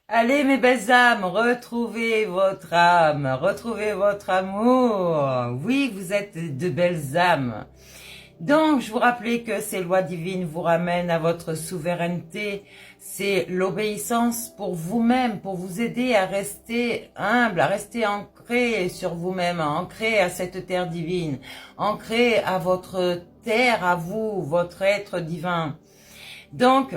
Allez mes belles âmes, retrouvez votre âme, retrouvez votre amour. Oui, vous êtes de belles âmes. Donc, je vous rappelais que ces lois divines vous ramènent à votre souveraineté. C'est l'obéissance pour vous-même, pour vous aider à rester humble, à rester ancré sur vous-même, ancré à cette terre divine, ancré à votre terre, à vous, votre être divin. Donc,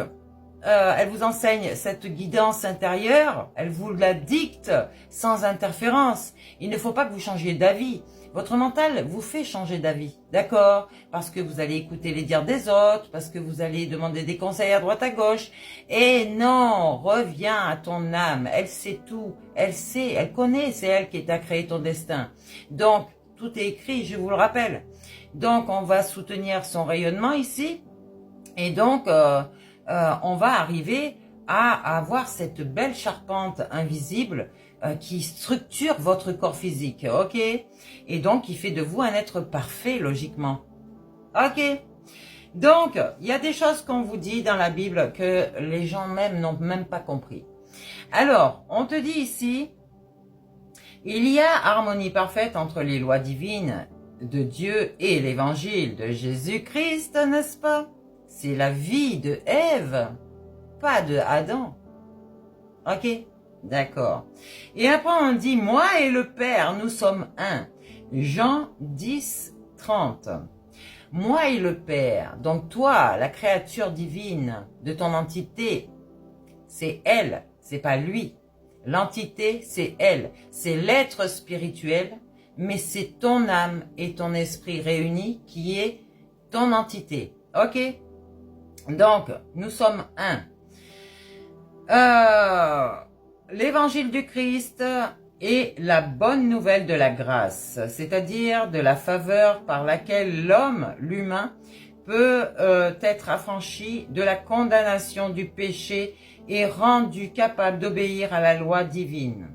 elle vous enseigne cette guidance intérieure, elle vous la dicte sans interférence. Il ne faut pas que vous changiez d'avis. Votre mental vous fait changer d'avis, d'accord? Parce que vous allez écouter les dires des autres, parce que vous allez demander des conseils à droite à gauche. Et non, reviens à ton âme, elle sait tout, elle sait, elle connaît, c'est elle qui t'a créé ton destin. Donc, tout est écrit, je vous le rappelle. Donc, on va soutenir son rayonnement ici, et donc, on va arriver à avoir cette belle charpente invisible qui structure votre corps physique, ok? Et donc, qui fait de vous un être parfait, logiquement. Ok? Donc, il y a des choses qu'on vous dit dans la Bible que les gens même n'ont même pas compris. Alors, on te dit ici, il y a harmonie parfaite entre les lois divines de Dieu et l'évangile de Jésus-Christ, n'est-ce pas? C'est la vie de Ève, pas de Adam. Ok? D'accord. Et après on dit, moi et le Père, nous sommes un. Jean 10, 30. Moi et le Père, donc toi, la créature divine de ton entité, c'est elle, c'est pas lui. L'entité, c'est elle, c'est l'être spirituel, mais c'est ton âme et ton esprit réunis qui est ton entité. Ok? Donc, nous sommes un. L'évangile du Christ est la bonne nouvelle de la grâce, c'est-à-dire de la faveur par laquelle l'homme, l'humain, peut être affranchi de la condamnation du péché et rendu capable d'obéir à la loi divine.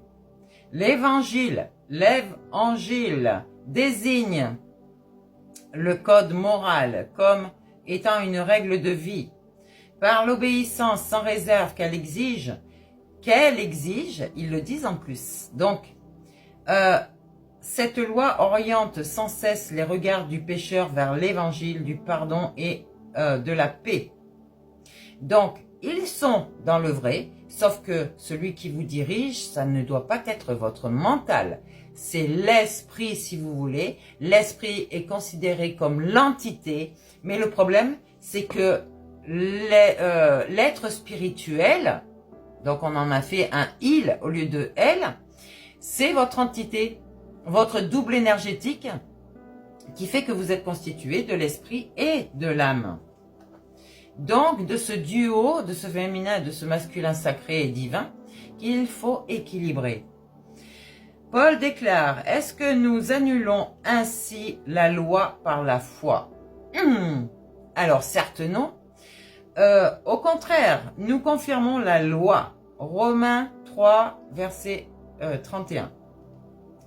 L'évangile, l'évangile, désigne le code moral comme étant une règle de vie. Par l'obéissance sans réserve qu'elle exige, ils le disent en plus. Donc, cette loi oriente sans cesse les regards du pécheur vers l'évangile du pardon et de la paix. Donc, ils sont dans le vrai, sauf que celui qui vous dirige, ça ne doit pas être votre mental. C'est l'esprit, si vous voulez. L'esprit est considéré comme l'entité, mais le problème, c'est que l'être spirituel, donc on en a fait un il au lieu de elle, c'est votre entité, votre double énergétique qui fait que vous êtes constitué de l'esprit et de l'âme. Donc de ce duo, de ce féminin et de ce masculin sacré et divin qu'il faut équilibrer. Paul déclare, est-ce que nous annulons ainsi la loi par la foi? Alors certes non. Au contraire, nous confirmons la loi. Romains 3, verset 31.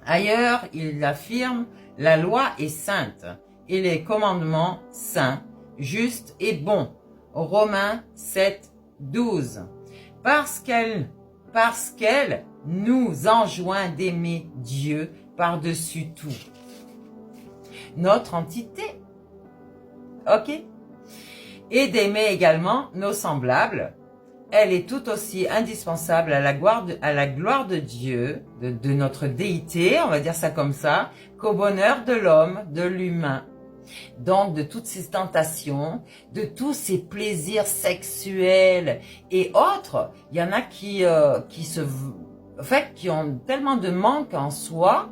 Ailleurs, il affirme, la loi est sainte et les commandements saints, justes et bons. Romains 7, 12. Parce qu'elle nous enjoint d'aimer Dieu par-dessus tout. Notre entité. Ok? Et d'aimer également nos semblables. Elle est tout aussi indispensable à la gloire de Dieu, de notre déité, on va dire ça comme ça, qu'au bonheur de l'homme, de l'humain. Donc de toutes ces tentations, de tous ces plaisirs sexuels et autres, il y en a qui ont tellement de manque en soi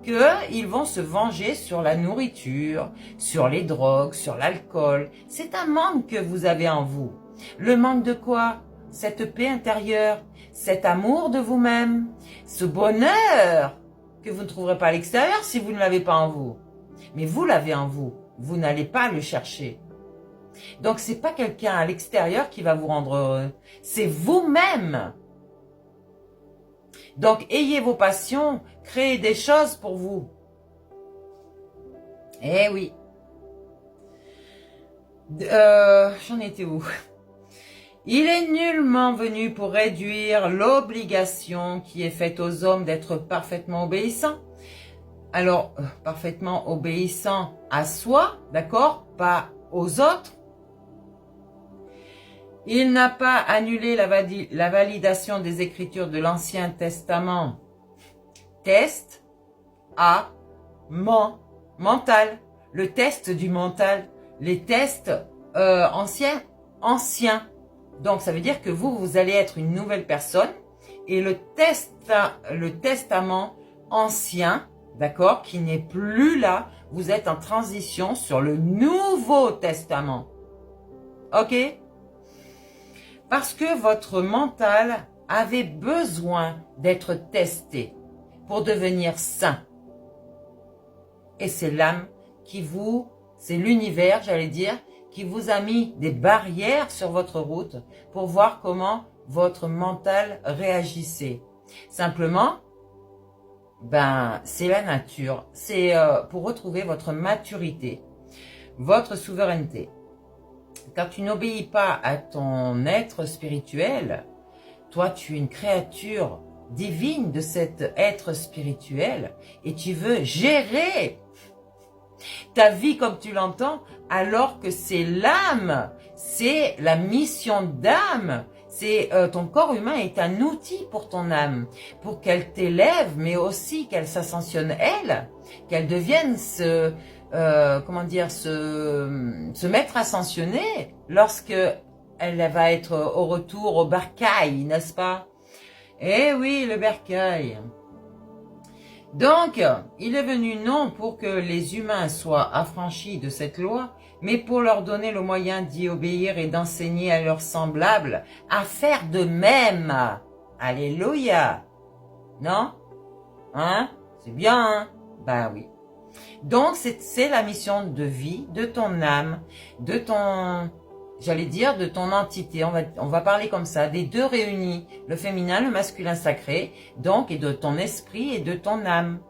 qu'ils vont se venger sur la nourriture, sur les drogues, sur l'alcool. C'est un manque que vous avez en vous. Le manque de quoi? Cette paix intérieure, cet amour de vous-même, ce bonheur que vous ne trouverez pas à l'extérieur si vous ne l'avez pas en vous. Mais vous l'avez en vous, vous n'allez pas le chercher. Donc c'est pas quelqu'un à l'extérieur qui va vous rendre heureux, c'est vous-même. Donc ayez vos passions, créez des choses pour vous. Eh oui. J'en étais où? Il est nullement venu pour réduire l'obligation qui est faite aux hommes d'être parfaitement obéissants. Alors, parfaitement obéissants à soi, d'accord, pas aux autres. Il n'a pas annulé la validation des Écritures de l'Ancien Testament. Test à mental. Le test du mental. Les tests anciens. Donc, ça veut dire que vous allez être une nouvelle personne. Et le testament ancien, d'accord, qui n'est plus là, vous êtes en transition sur le Nouveau Testament. Ok? Parce que votre mental avait besoin d'être testé pour devenir sain. Et c'est l'âme c'est l'univers, j'allais dire, qui vous a mis des barrières sur votre route pour voir comment votre mental réagissait. Simplement, c'est la nature. C'est pour retrouver votre maturité, votre souveraineté. Quand tu n'obéis pas à ton être spirituel, toi tu es une créature divine de cet être spirituel et tu veux gérer ta vie comme tu l'entends, alors que c'est l'âme, c'est la mission d'âme. C'est ton corps humain est un outil pour ton âme, pour qu'elle t'élève, mais aussi qu'elle s'ascensionne elle, qu'elle devienne se mettre ascensionnée lorsque elle va être au retour au bercail, n'est-ce pas? Eh oui, le bercail. Donc, il est venu non pour que les humains soient affranchis de cette loi, mais pour leur donner le moyen d'y obéir et d'enseigner à leurs semblables à faire de même. Alléluia. Non? Hein? C'est bien, hein? Ben oui. Donc, c'est la mission de vie de ton âme, de ton, j'allais dire, de ton entité. On va parler comme ça, des deux réunis, le féminin, le masculin sacré, donc, et de ton esprit et de ton âme,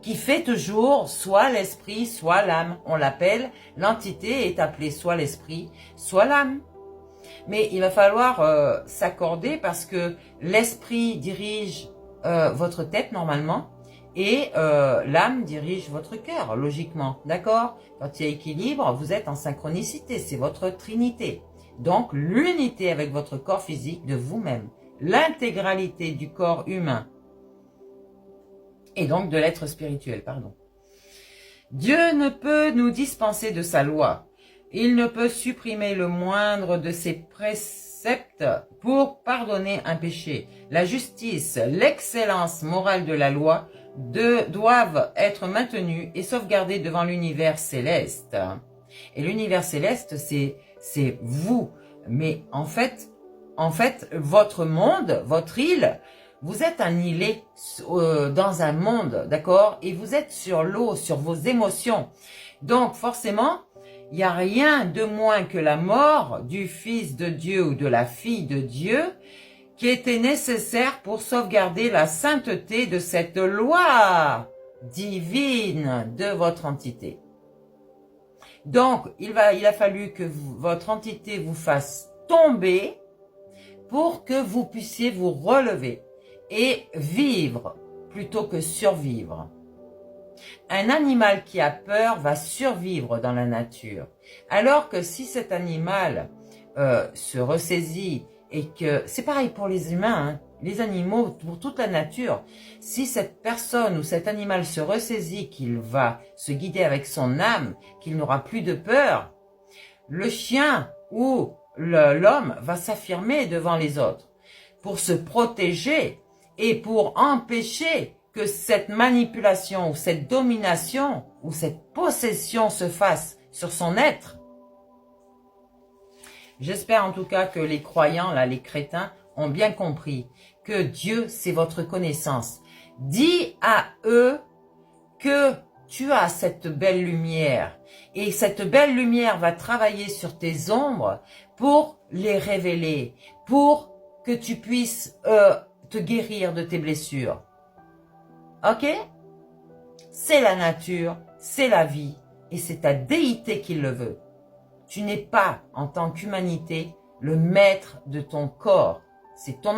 qui fait toujours soit l'esprit, soit l'âme. On l'appelle, l'entité est appelée soit l'esprit, soit l'âme. Mais il va falloir s'accorder parce que l'esprit dirige votre tête normalement, et l'âme dirige votre cœur, logiquement, d'accord? Quand il y a équilibre, vous êtes en synchronicité, c'est votre trinité. Donc, l'unité avec votre corps physique de vous-même, l'intégralité du corps humain, et donc de l'être spirituel, pardon. Dieu ne peut nous dispenser de sa loi. Il ne peut supprimer le moindre de ses préceptes pour pardonner un péché. La justice, l'excellence morale de la loi doivent être maintenues et sauvegardées devant l'univers céleste. Et l'univers céleste, c'est vous. Mais en fait, votre monde, votre île, vous êtes un îlet dans un monde, d'accord? Et vous êtes sur l'eau, sur vos émotions. Donc forcément, il n'y a rien de moins que la mort du Fils de Dieu ou de la Fille de Dieu qui était nécessaire pour sauvegarder la sainteté de cette loi divine de votre entité. Donc, il a fallu que votre entité vous fasse tomber pour que vous puissiez vous relever et vivre plutôt que survivre. Un animal qui a peur va survivre dans la nature, alors que si cet animal se ressaisit et que, c'est pareil pour les humains, hein, les animaux, pour toute la nature, si cette personne ou cet animal se ressaisit, qu'il va se guider avec son âme, qu'il n'aura plus de peur, le chien ou l'homme va s'affirmer devant les autres pour se protéger et pour empêcher que cette manipulation ou cette domination ou cette possession se fasse sur son être. J'espère en tout cas que les croyants, là, les crétins, ont bien compris que Dieu, c'est votre connaissance. Dis à eux que tu as cette belle lumière et cette belle lumière va travailler sur tes ombres pour les révéler, pour que tu puisses te guérir de tes blessures. Ok? C'est la nature, c'est la vie et c'est ta déité qui le veut. Tu n'es pas, en tant qu'humanité, le maître de ton corps. C'est ton